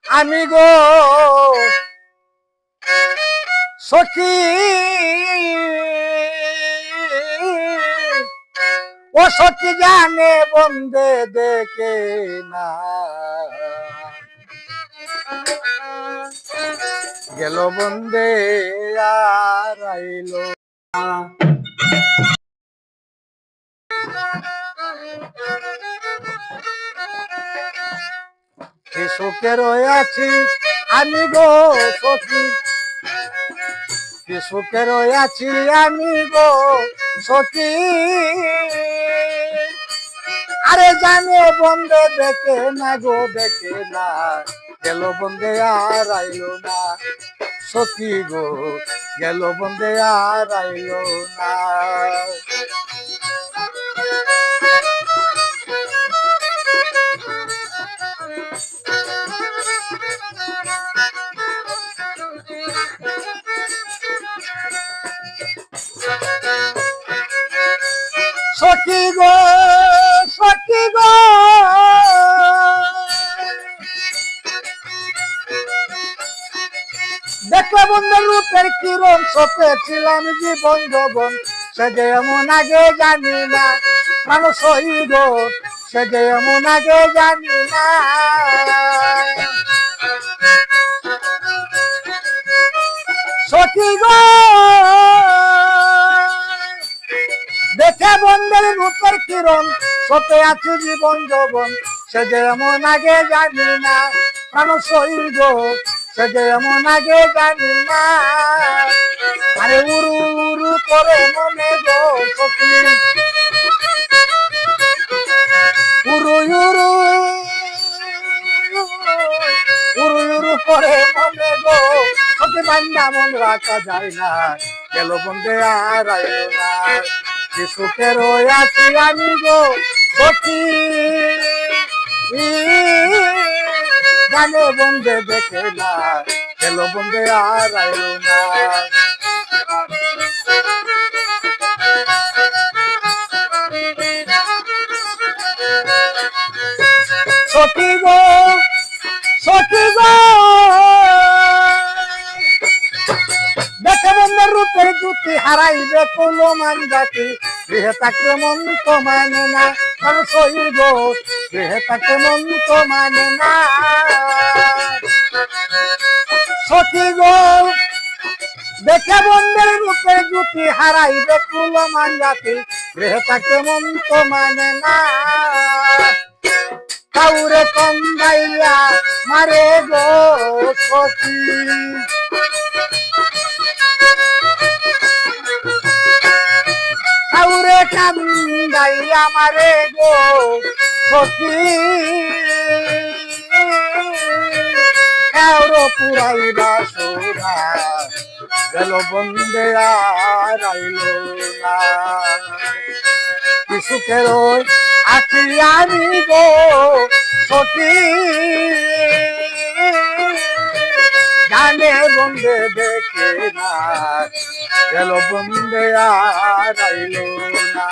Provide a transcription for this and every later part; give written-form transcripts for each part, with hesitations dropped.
আমি গো সখী ও সখী জানে বন্দে দেখে না গেল বন্দে আর আইলো না। কি সুখে রয়েছি আমি গো সখী, কি সুখে রয়েছি আমি গো সখী, আরে জানে বন্ধে দেখে না গো দেখে না গেল বন্ধে আর আইলো না সখী গো গেল বন্ধে আর আইলো না। সখী গো সখী গো দেখলে বন্ধের রূপের কিরণ সপেছিলাম জীবন যৌবন সে যে এমন আগে জানি না মানুষ হইল সে যে এমন আগে জানি না। সখী গো দেখে বন্ধের রূপের কিরণ সপে আছে জীবন যৌবন সে যে এমন আগে জানি না মানুষ হইল সে যে এমন আগে জানি না। আরে উরু উরু করে মনে গো সখী উরু উরু উরু উরু করে মনে গো সখী বান্দা মন রাখা যায় না গেল বন্ধে আর আইলো না। কি সুখে রয়েছি আমি গো সখী জানে বন্ধে দেখে না গেল বন্ধে আর আইলো না। সখী গো সখী গো দেখে বন্ধের রূপের জ্যোতি হারাইবে কোনো মান জাতি গৃহে থাকলে মন তো মানে না কারণ শহীদ গো গৃহে থাকলে মন তো মানে না। সখী গো দেখে বন্ধের রূপের জ্যোতি হারাইবে কোনো মান জাতি গৃহে থাকলে মন তো মানে না। কাউরে কন্দাইয়া মারে গো সখী কাউরে কান্দাইয়া মারে গো সখী কাউরে পুরাইবা সোনা গেল বন্দে আর আইলো না। কি সুখের আছি আমি গো সখী জানে বন্ধে দেখে না গেল বন্ধে আর আইলো না।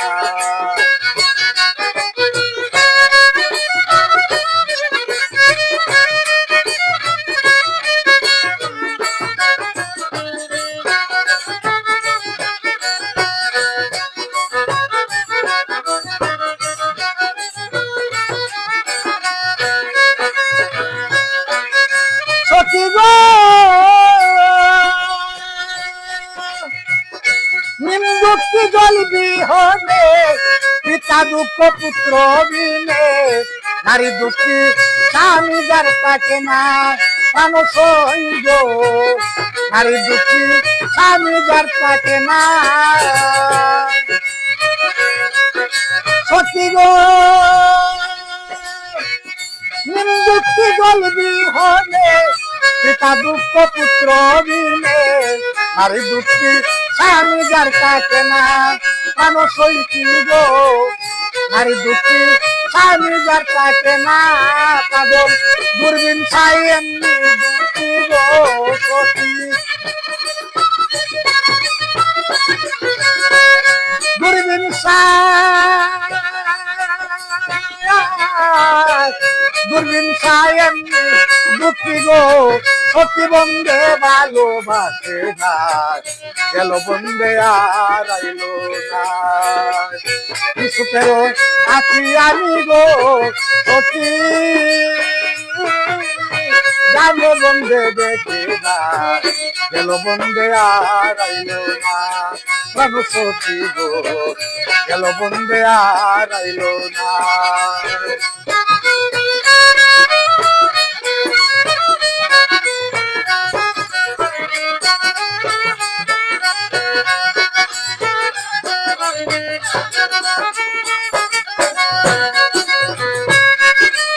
সখী গো নিমদুঃখী জল বিহনে পিতা দুঃখ পুত্র বিনে নারী দুঃখী স্বামী যার পাকে না মানুষ হইল নারী দুঃখী স্বামী যার পাকে না। সখী গো নিমদুঃখী জল বিহনে পিতা দুঃখ পুত্র বিনে নারী দুঃখী স্বামী যার কাছে না মানুষ হইছি গো নারী দুঃখী স্বামী যার কাছে না। পাগল দূরবীন ছাই এমনি দুঃখী গো সখী দূরবীন ছাই দূরবীন ছাই এমনি সত্যি গো সত্যি বন্ধে ভালোবাসে না, গেল বন্ধে আর আইলো না। সুখেরও আছি আমি গো সত্যি, জানো বন্ধে দেখে না, গেল বন্ধে আর আইলো না। প্রাণ সত্যি গো গেল বন্ধে আর আইলো না।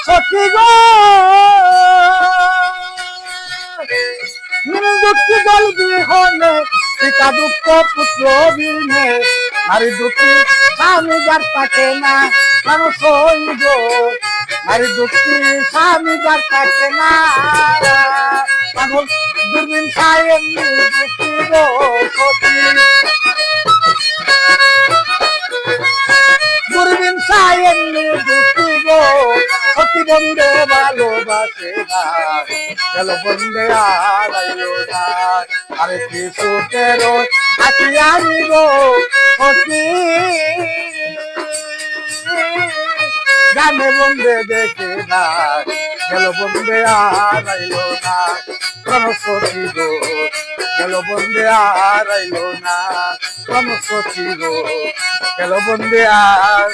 সত্যি গো দুঃখী জল বিহনে পিতা দুঃখ পুত্র বিনে, নারী দুঃখী স্বামী যার থাকে না, মানুষ হইল নারী দুঃখী স্বামী যার থাকে না। পাগল দূরবীন সাহেব দুঃখী গো সতী, দূরবীন সাহেব দুঃখী গো সতী বন্ধে ভালোবাসে না, গেল বন্ধে আর আইলো না। আরে কি সুখের আছি আমি গো সতী, জানে বন্ধে দেখে না, গেল বন্ধে আর আইলো না। প্রাণ সতী গো গেল বন্ধে আর আইলো না, প্রাণ সতী গো গেল বন্ধে আর